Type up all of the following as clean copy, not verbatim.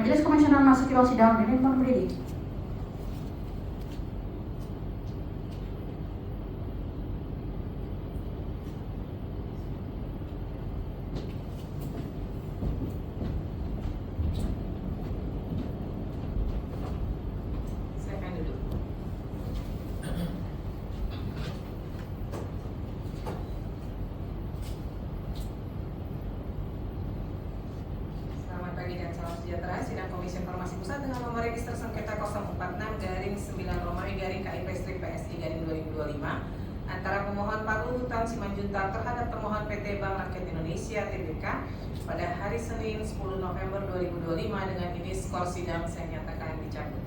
Majelis Komisioner masuki ruang sidang dan mohon berdiri. Silakan duduk. Selamat pagi dan salam sejahtera. Sidang Komisi Informasi Pusat dengan nomor register sengketa 046-9-KIP-PSI-2025 antara pemohon Pak Luhutan Simanjuntak terhadap termohon PT Bank Rakyat Indonesia Tbk pada hari Senin 10 November 2025 dengan ini skor sidang saya nyatakan dicabut.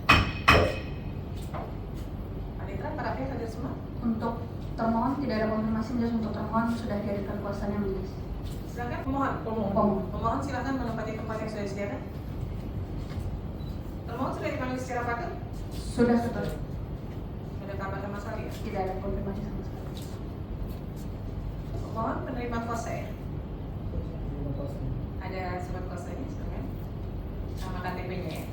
Panitera, para pihak hadir semua? Untuk termohon tidak ada konfirmasi, majelis untuk termohon sudah dihadirkan kuasanya majelis. Silakan pemohon. Pemohon silakan menempati tempat yang sudah disediakan. Termohon sudah dipanggil secara patut? Sudah betul. Ada kabar sama sekali ya? Tidak ada konfirmasi sama sekali. Pemohon penerima kuasa ya? Ada surat kuasanya silakan. Sama KTP-nya ya?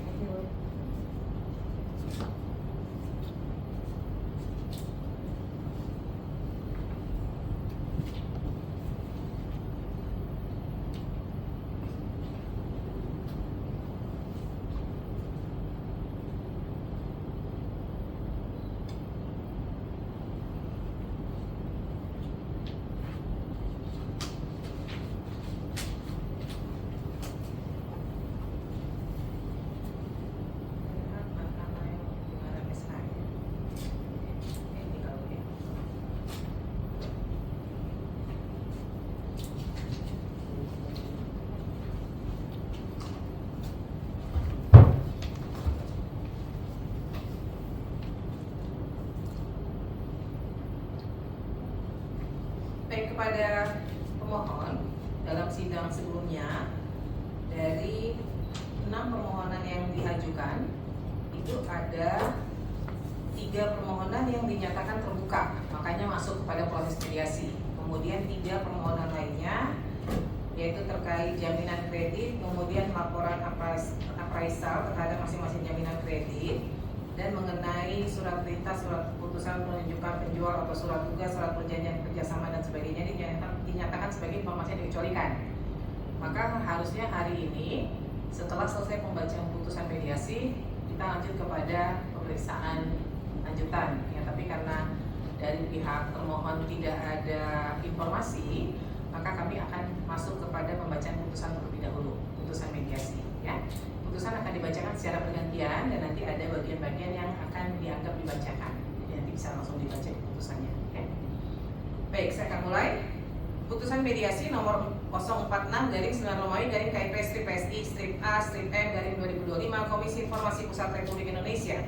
Baik, kepada pemohon dalam sidang sebelumnya dari 6 permohonan yang diajukan itu ada 3 permohonan yang dinyatakan terbuka, makanya masuk kepada proses mediasi. Kemudian 3 permohonan lainnya yaitu terkait jaminan kredit, kemudian laporan appraisal terhadap masing-masing jaminan kredit, dan mengenai surat perintah, surat keputusan penunjukan penjual atau surat tugas, surat perjanjian kerjasama dan sebagainya dinyatakan sebagai informasi yang dikecualikan. Maka harusnya hari ini setelah selesai pembacaan putusan mediasi kita lanjut kepada pemeriksaan lanjutan ya, tapi karena dari pihak termohon tidak ada informasi, maka kami akan masuk kepada pembacaan putusan terlebih dahulu, putusan mediasi ya. Putusan akan dibacakan secara bergantian dan nanti ada bagian-bagian yang akan dianggap dibacakan. Jadi nanti bisa langsung dibaca putusannya. Okay? Baik, saya akan mulai. Putusan mediasi nomor 046-KIP-KIP-PSI-A-M-2025 Komisi Informasi Pusat Republik Indonesia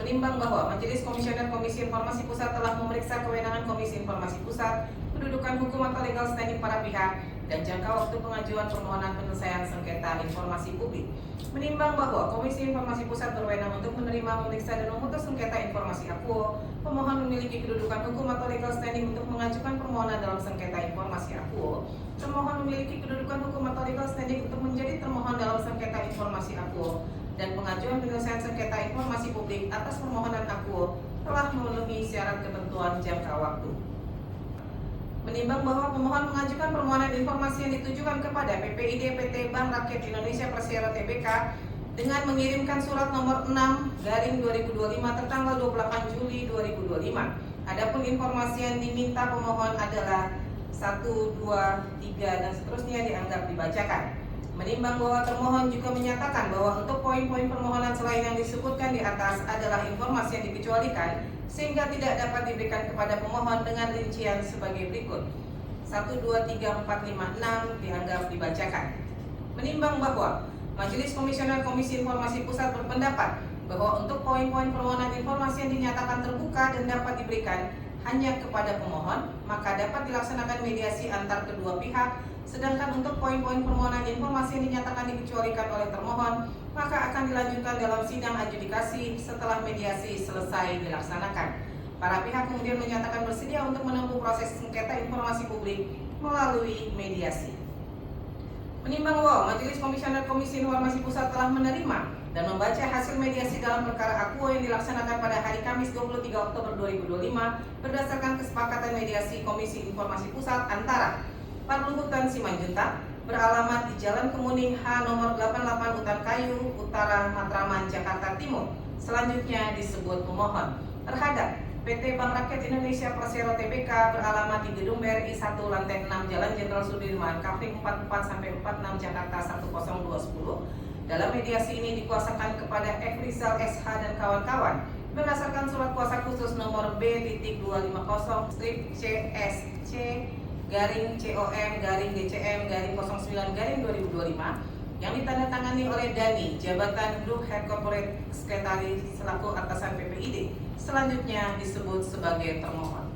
menimbang bahwa Majelis Komisioner Komisi Informasi Pusat telah memeriksa kewenangan Komisi Informasi Pusat, kedudukan hukum atau legal standing para pihak, dan jangka waktu pengajuan permohonan penyelesaian sengketa informasi publik. Menimbang bahwa Komisi Informasi Pusat berwenang untuk menerima, memeriksa, dan memutus sengketa informasi akuo, pemohon memiliki kedudukan hukum atau legal standing untuk mengajukan permohonan dalam sengketa informasi akuo, termohon memiliki kedudukan hukum atau legal standing untuk menjadi termohon dalam sengketa informasi akuo, dan pengajuan penyelesaian sengketa informasi publik atas permohonan akuo telah memenuhi syarat ketentuan jangka waktu. Menimbang bahwa pemohon mengajukan permohonan informasi yang ditujukan kepada PPID PT Bank Rakyat Indonesia Persero Tbk dengan mengirimkan surat nomor 6/2025 tertanggal 28 Juli 2025. Adapun informasi yang diminta pemohon adalah 1, 2, 3 dan seterusnya dianggap dibacakan. Menimbang bahwa termohon juga menyatakan bahwa untuk poin-poin permohonan selain yang disebutkan di atas adalah informasi yang dikecualikan, sehingga tidak dapat diberikan kepada pemohon dengan rincian sebagai berikut. 1, 2, 3, 4, 5, 6 dianggap dibacakan. Menimbang bahwa Majelis Komisioner Komisi Informasi Pusat berpendapat bahwa untuk poin-poin permohonan informasi yang dinyatakan terbuka dan dapat diberikan hanya kepada pemohon, maka dapat dilaksanakan mediasi antar kedua pihak. Sedangkan untuk poin-poin permohonan informasi yang dinyatakan dikecualikan oleh termohon, maka akan dilanjutkan dalam sidang adjudikasi setelah mediasi selesai dilaksanakan. Para pihak kemudian menyatakan bersedia untuk menempuh proses sengketa informasi publik melalui mediasi. Menimbang bahwa Majelis Komisioner Komisi Informasi Pusat telah menerima dan membaca hasil mediasi dalam perkara akuo yang dilaksanakan pada hari Kamis 23 Oktober 2025 berdasarkan kesepakatan mediasi Komisi Informasi Pusat antara Parluhutan Simanjuntak beralamat di Jalan Kemuning H nomor 88 Utan Kayu Utara Matraman Jakarta Timur. Selanjutnya disebut pemohon terhadap PT Bank Rakyat Indonesia Persero Tbk beralamat di Gedung BRI 1 lantai 6 Jalan Jenderal Sudirman, Kavling 44 sampai 46 Jakarta 10210. Dalam mediasi ini dikuasakan kepada F. Rizal SH dan kawan-kawan berdasarkan surat kuasa khusus nomor B.250/C.S.C.COM/DCM/09/2025 yang ditandatangani oleh Dani, jabatan Group Head Corporate Secretary selaku atasan PPID. Selanjutnya disebut sebagai termohon.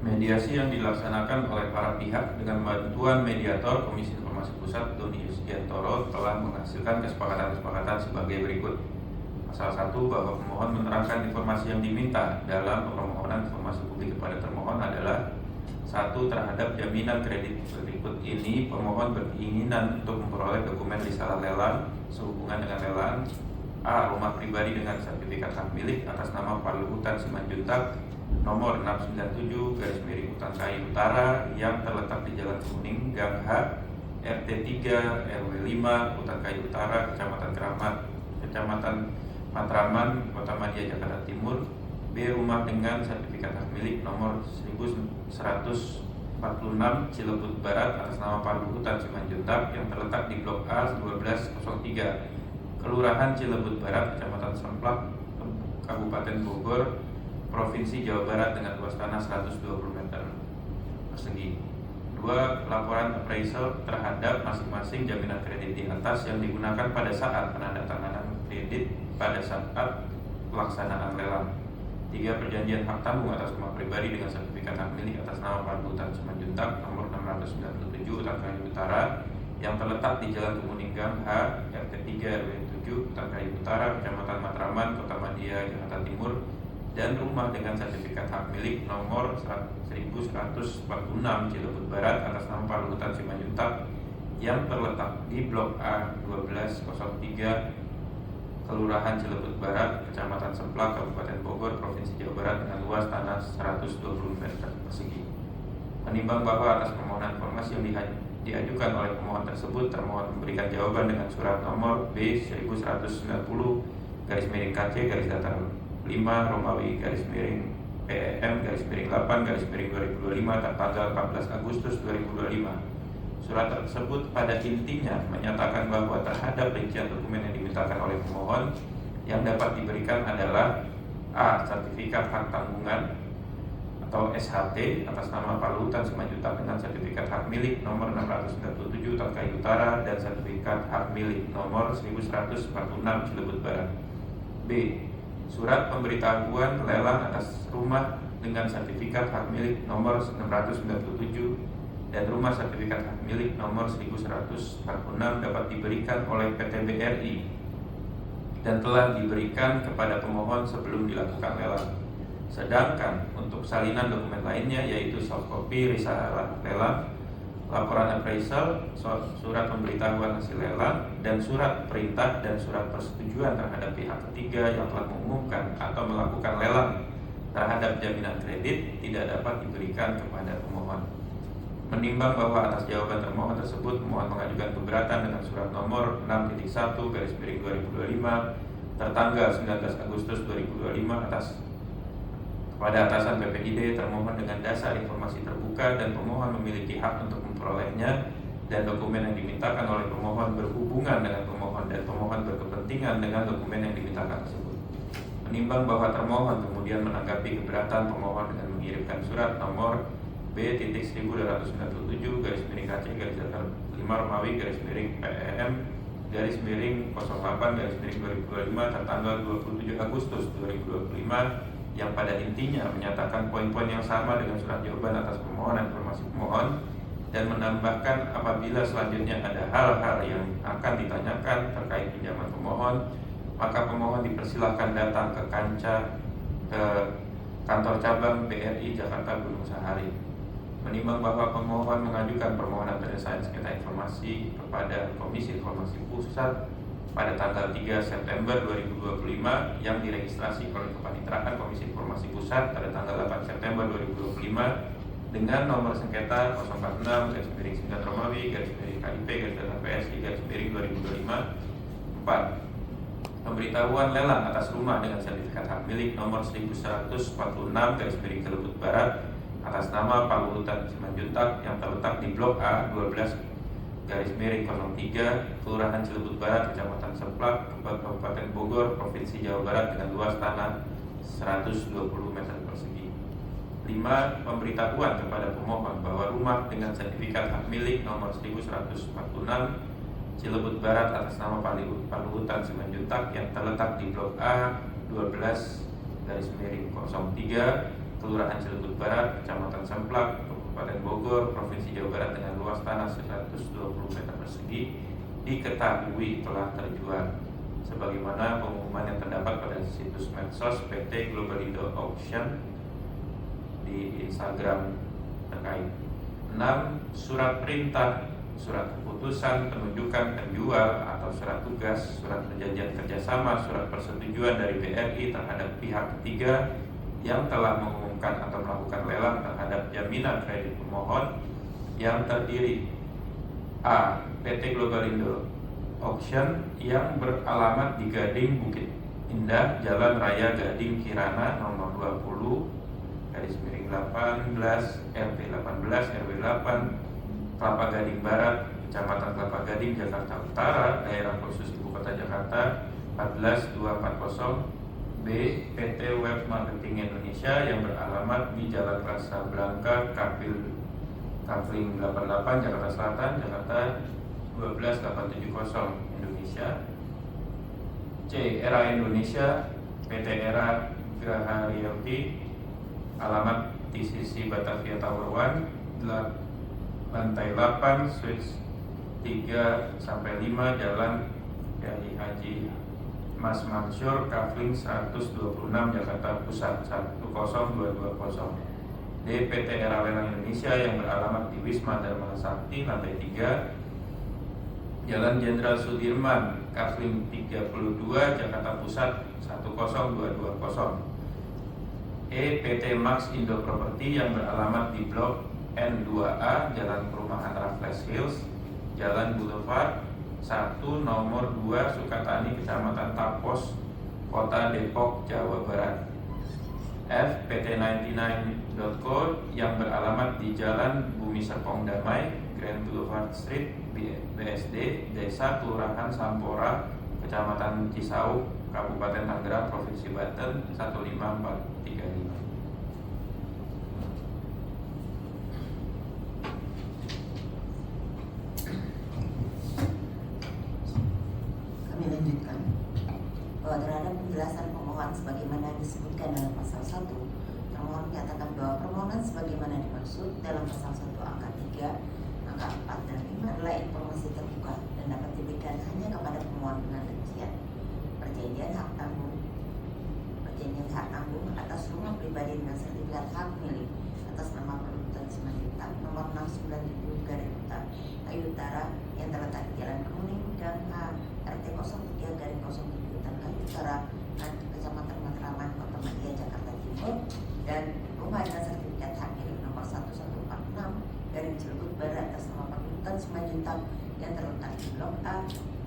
Mediasi yang dilaksanakan oleh para pihak dengan bantuan mediator Komisi Informasi Pusat Doni Yusgiantoro telah menghasilkan kesepakatan sebagai berikut. Salah satu, bahwa pemohon menerangkan informasi yang diminta dalam permohonan informasi publik kepada termohon adalah: 1. Terhadap jaminan kredit berikut ini, pemohon berkeinginan untuk memperoleh dokumen risalah lelang sehubungan dengan lelang: A. Rumah pribadi dengan sertifikat hak milik atas nama Parluhutan Simanjuntak nomor 697 Utan Kayu Utara yang terletak di Jalan Kemuning, Gang H, RT 3 RW 5 Utan Kayu Utara, Kecamatan Matraman, Kota Madia, Jakarta Timur. B. Rumah dengan sertifikat hak milik nomor 1146 Cilebut Barat atas nama Parluhutan Simanjuntak yang terletak di Blok A 1203, Kelurahan Cilebut Barat, Kecamatan Semplak, Kabupaten Bogor, Provinsi Jawa Barat dengan luas tanah 120 meter persegi. 2. Laporan appraisal terhadap masing-masing jaminan kredit di atas yang digunakan pada saat penandatanganan kredit pada saat pelaksanaan lelang. 3. Perjanjian hak tanggung atas rumah pribadi dengan sertifikat hak milik atas nama Parluhutan Simanjuntak nomor 697 Utan Kayu Utara yang terletak di Jalan Kemuning Gang H, RT 3 RW 7 Utan Kayu Utara, Kecamatan Matraman, Kota Madia, Jakarta Timur, dan rumah dengan sertifikat hak milik nomor 1146 Cilebut Barat atas nama Parluhutan Simanjuntak yang terletak di Blok A 1203 Kelurahan Cilebut Barat, Kecamatan Semplak, Kabupaten Bogor, Provinsi Jawa Barat dengan luas tanah 120 meter persegi. Menimbang bahwa atas permohonan informasi yang diajukan oleh pemohon tersebut, termohon memberikan jawaban dengan surat nomor B1190/KC/5 Romawi _PEM_8_2025 tanggal 14 Agustus 2025. Surat tersebut pada intinya menyatakan bahwa terhadap rincian dokumen yang dimintakan oleh pemohon yang dapat diberikan adalah: A. Sertifikat hak tanggungan atau SHT atas nama Parluhutan Simanjuntak dengan sertifikat hak milik nomor 697 Utan Kayu Utara dan sertifikat hak milik nomor 1146 Cilebut Barat. B. Surat pemberitahuan lelang atas rumah dengan sertifikat hak milik nomor 697 dan rumah sertifikat hak milik nomor 1146 dapat diberikan oleh PT BRI dan telah diberikan kepada pemohon sebelum dilakukan lelang. Sedangkan untuk salinan dokumen lainnya yaitu soft copy risalah lelang, laporan appraisal, surat pemberitahuan hasil lelang, dan surat perintah dan surat persetujuan terhadap pihak ketiga yang telah mengumumkan atau melakukan lelang terhadap jaminan kredit tidak dapat diberikan kepada pemohon. Menimbang bahwa atas jawaban termohon tersebut, pemohon mengajukan keberatan dengan surat nomor 6.1/2025 tertanggal 19 Agustus 2025 kepada atasan PPID termohon dengan dasar informasi terbuka dan pemohon memiliki hak untuk memperolehnya, dan dokumen yang dimintakan oleh pemohon berhubungan dengan pemohon dan pemohon berkepentingan dengan dokumen yang dimintakan tersebut. Menimbang bahwa termohon kemudian menanggapi keberatan pemohon dengan mengirimkan surat nomor B.1097/KC/5 Romawi _PEM_08_2025 tertanggal 27 Agustus 2025 yang pada intinya menyatakan poin-poin yang sama dengan surat jawaban atas permohonan informasi pemohon, dan menambahkan apabila selanjutnya ada hal-hal yang akan ditanyakan terkait pinjaman pemohon, maka pemohon dipersilahkan datang ke Kantor Cabang BRI Jakarta Gunung Sahari. Menimbang bahwa pemohon mengajukan permohonan penyelesaian sengketa informasi kepada Komisi Informasi Pusat pada tanggal 3 September 2025 yang diregistrasi oleh Kepaniteraan Komisi Informasi Pusat pada tanggal 8 September 2025 dengan nomor sengketa 046-9 Romawi KIP-PSI-2025. 4. Pemberitahuan lelang atas rumah dengan sertifikat hak milik nomor 1146-Celebut Barat atas nama Paluhutan Simanjuntak yang terletak di Blok A 12-03 Kelurahan Celebut Barat, Kecamatan Semplak, Kabupaten Bogor, Provinsi Jawa Barat dengan luas tanah 120 meter persegi. 5. Pemberitahuan kepada pemohon bahwa rumah dengan sertifikat hak milik nomor 1146 Cilebut Barat atas nama Paluhutan Simanjuntak yang terletak di Blok A 12-03 Kelurahan Cilebut Barat, Kecamatan Semplak, Kabupaten Bogor, Provinsi Jawa Barat dengan luas tanah 120 meter persegi diketahui telah terjual sebagaimana pengumuman yang terdapat pada situs medsos PT Global Indo Auction di Instagram terkait. 6. Surat perintah, surat keputusan penunjukan penjual atau surat tugas, surat perjanjian kerjasama, surat persetujuan dari BRI terhadap pihak ketiga yang telah mengumumkan atau melakukan lelang terhadap jaminan kredit pemohon yang terdiri: A. PT Global Indo Auction yang beralamat di Gading Bukit Indah, Jalan Raya Gading Kirana nomor 20/18 RT 18 RW 8 Kelapa Gading Barat, Kecamatan Kelapa Gading, Jakarta Utara, Daerah Khusus Ibu Kota Jakarta 14240. B. PT Web Marketing Indonesia yang beralamat di Jalan Casablanca Kafling 88 Jakarta Selatan, Jakarta 12870 Indonesia. C. Era Indonesia PT Era Graha Realty, alamat di sisi Batavia Tower 1, lantai 8, suite 3-5, Jalan Kiai Haji Mas Mansur, Kafling 126 Jakarta Pusat 10220. D. PT Era Lelang Indonesia yang beralamat di Wisma Dharma Sakti, lantai 3, Jalan Jenderal Sudirman, Kafling 32 Jakarta Pusat 10220. E. PT Max Indo Property yang beralamat di Blok N2A, Jalan Perumahan Raffles Hills, Jalan Boulevard 1 nomor 2 Sukatani, Kecamatan Tapos, Kota Depok, Jawa Barat. F. PT 99.co yang beralamat di Jalan Bumi Serpong Damai, Grand Boulevard Street, BSD, Desa Kelurahan Sampora, Kecamatan Cisauk, Kabupaten Tangerang, Provinsi Banten 15435. Lanjutkan bahwa terhadap penjelasan pemohon sebagaimana disebutkan dalam pasal 1, termohon menyatakan bahwa permohonan sebagaimana dimaksud dalam pasal 1 angka 3, angka 4 dan 5 adalah informasi terbuka dan dapat diberikan hanya kepada pemohon dengan rincian perjanjian hak tanggung atas rumah pribadi dengan sertifikat hak milik atas nama Paluhutan Simanjuntak nomor 69/Garing Kayu Utara yang terletak di Jalan Kemuning Gang A RT 03/07 Kayu Utara, Kecamatan Matraman, Kota Madia, Jakarta Timur, dan rumah dengan sertifikat hak milik nomor 1146 Cilebut Barat atas nama Paluhutan Simanjuntak yang terletak di Blok A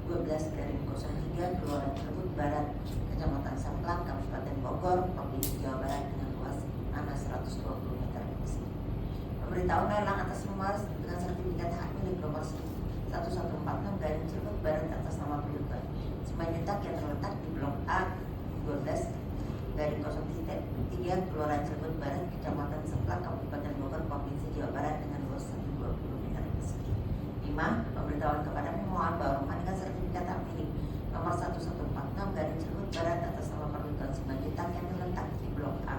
12/03 Kelurahan Cilebut Barat, Kecamatan Semplak, Kabupaten Bogor, Provinsi Jawa Barat dengan luas tanah 120 meter persegi. Pemberitahuan lelang atas rumah dengan sertifikat hak milik nomor 1146 Cilebut Barat atas nama Paluhutan Simanjuntak yang terletak di Blok A 12/03 Kelurahan Cilebut Barat, Kecamatan Semplak, Kabupaten Bogor, Provinsi Jawa Barat dengan luas 120 meter persegi. 5. Pemberitahuan kepada pemohon bahwa rumah dengan sertifikat hak milik nomor 1146 Cilebut Barat atas nama Paluhutan Simanjuntak yang terletak di Blok A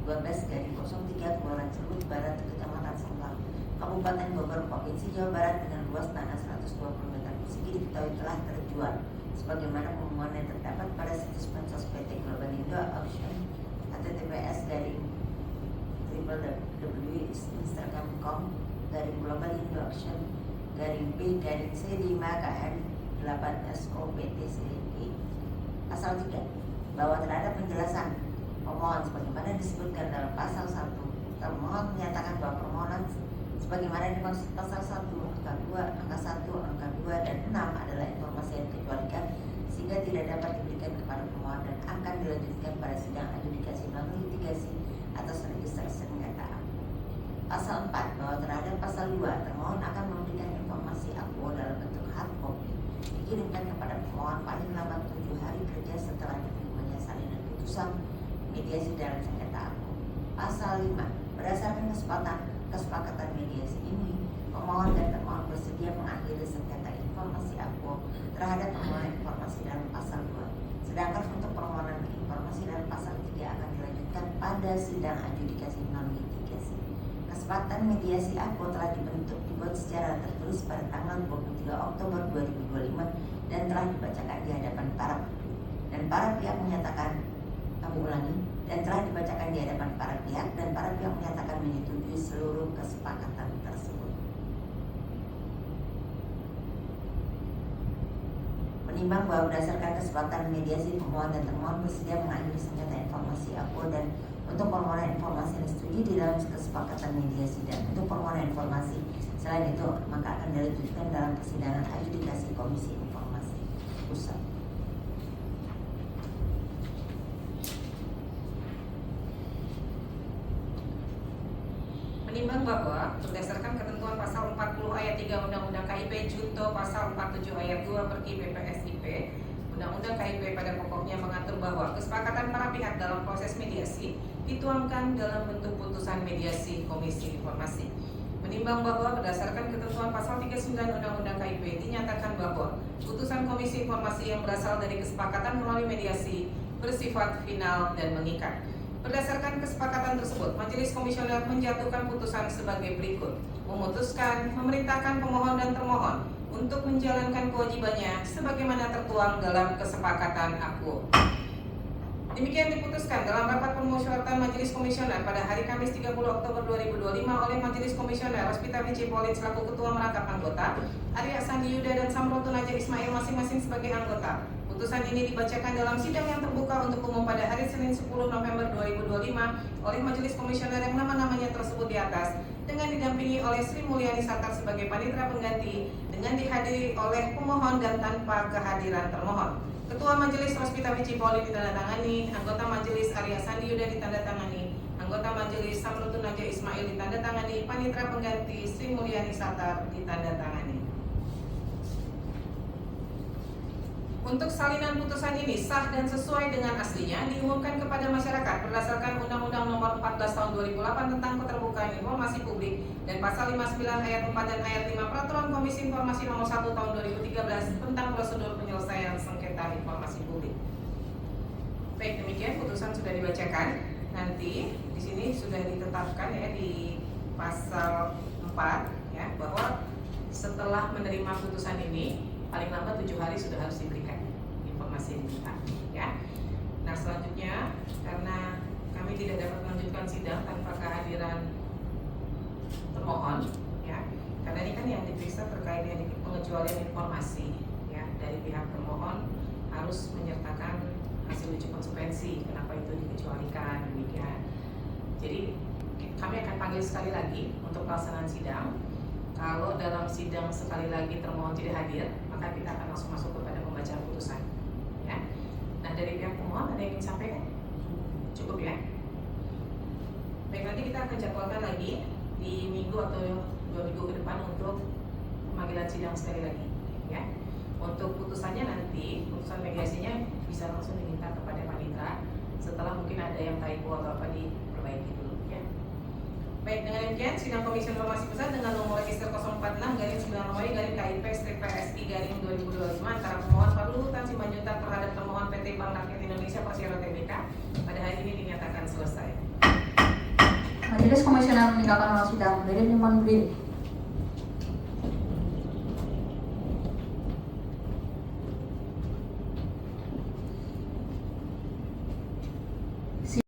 12/03 Kelurahan Cilebut Barat, Kecamatan Semplak, Kabupaten Bogor, Provinsi Jawa Barat dengan luas tanah 120 meter persegi diketahui telah terjual sebagaimana pengumuman yang terdapat pada situs medsos PT Global Indo Auction https www.instagram.com/P-C-5-8-SOPTCI. Pasal 3, bahwa terhadap penjelasan pemohon sebagaimana disebutkan dalam pasal 1, termohon menyatakan bahwa permohonan sebagaimana dimaksud pasal 1, angka 2, angka 1, angka 2, dan 6 adalah informasi yang dikecualikan sehingga tidak dapat diberikan kepada pemohon dan akan dilanjutkan pada sidang adjudikasi non litigasi atas register sengketa. Pasal 4, bahwa terhadap pasal 2, termohon akan memberikan informasi akwo dalam bentuk hard copy dikirimkan kepada pemohon paling lambat 7 hari kerja setelah diterimanya salinan putusan mediasi dalam sengketa akwo. Pasal 5, berdasarkan kesepakatan mediasi ini, pemohon dan termohon bersedia mengakhiri sengketa informasi akwo terhadap permohonan informasi dalam pasal 2. Sedangkan untuk permohonan informasi dalam pasal 3 akan dilanjutkan pada sidang adjudikasi non litigasi. Kesepakatan mediasi akwo telah dibuat secara tertulis pada tanggal 23 Oktober 2025 dan telah dibacakan di hadapan para pihak menyatakan menyetujui seluruh kesepakatan tersebut. Menimbang bahwa berdasarkan kesepakatan mediasi, pemohon dan termohon bersedia mengakhiri sengketa informasi akwo dan untuk permohonan informasi yang setuju di dalam kesepakatan mediasi dan untuk permohonan informasi selain itu maka akan dilanjutkan dalam persidangan adjudikasi Komisi Informasi Pusat. Menimbang bahwa berdasarkan ketentuan pasal 40 ayat 3 Undang-Undang KIP junto pasal 47 ayat 2 Perki PPSIP, Undang-Undang KIP pada pokoknya mengatur bahwa kesepakatan para pihak dalam proses mediasi dituangkan dalam bentuk putusan mediasi Komisi Informasi. Menimbang bahwa berdasarkan ketentuan pasal 39 Undang-Undang KIP dinyatakan bahwa putusan Komisi Informasi yang berasal dari kesepakatan melalui mediasi bersifat final dan mengikat. Berdasarkan kesepakatan tersebut, Majelis Komisioner menjatuhkan putusan sebagai berikut: memutuskan, memerintahkan pemohon dan termohon untuk menjalankan kewajibannya sebagaimana tertuang dalam kesepakatan akwo. Demikian diputuskan dalam rapat permusyawaratan Majelis Komisioner pada hari Kamis 30 Oktober 2025 oleh Majelis Komisioner Rospita Vici Polin selaku Ketua Merangkap Anggota, Arya Sandi Yuda dan Samroto Naja Ismail masing-masing sebagai anggota. Putusan ini dibacakan dalam sidang yang terbuka untuk umum pada hari Senin 10 November 2025 oleh Majelis Komisioner yang nama-namanya tersebut di atas dengan didampingi oleh Sri Mulyani Satar sebagai panitera pengganti dengan dihadiri oleh pemohon dan tanpa kehadiran termohon. Ketua Majelis Rospita Vici Polin ditandatangani, anggota Majelis Arya Sandi Yuda ditandatangani, anggota Majelis Samroto Naja Ismail ditandatangani, panitera pengganti Sri Mulyani Satar ditandatangani. Untuk salinan putusan ini sah dan sesuai dengan aslinya diumumkan kepada masyarakat berdasarkan Undang-Undang Nomor 14 Tahun 2008 tentang Keterbukaan Informasi Publik dan Pasal 59 Ayat 4 dan Ayat 5 Peraturan Komisi Informasi Nomor 1 Tahun 2013 tentang prosedur penyelesaian sengketa informasi publik. Baik, demikian putusan sudah dibacakan. Nanti di sini sudah ditetapkan ya di pasal 4 ya bahwa setelah menerima putusan ini paling lambat 7 hari sudah harus diberikan informasi yang diminta ya. Nah, selanjutnya karena kami tidak dapat melanjutkan sidang tanpa kehadiran termohon ya, karena ini kan yang diperiksa terkait dengan pengecualian informasi ya, dari pihak termohon harus menyertakan hasil uji konsekuensi kenapa itu dikecualikan demikian. Jadi kami akan panggil sekali lagi untuk pelaksanaan sidang. Kalau dalam sidang sekali lagi termohon tidak hadir, maka kita akan langsung masuk kepada pembacaan putusan ya. Nah, dari pihak pemohon ada yang ingin sampaikan? Cukup ya. Baik, nanti kita akan jadwalkan lagi di minggu atau 2 minggu ke depan untuk pemanggilan sidang sekali lagi ya. Untuk putusannya nanti, putusan mediasinya bisa langsung diminta kepada panitera setelah mungkin ada yang typo atau apa diperbaiki dulu ya. Baik, dengan demikian sidang Komisi Informasi Pusat dengan nomor register 046-9-PSI-2025 antara pemohon Parluhu Tan Simanjuntak terhadap termohon PT Bank Rakyat Indonesia Persero Tbk pada hari ini dinyatakan selesai. Majelis Komisioner meninggalkan ruang sidang. Dari Firman Berdiri.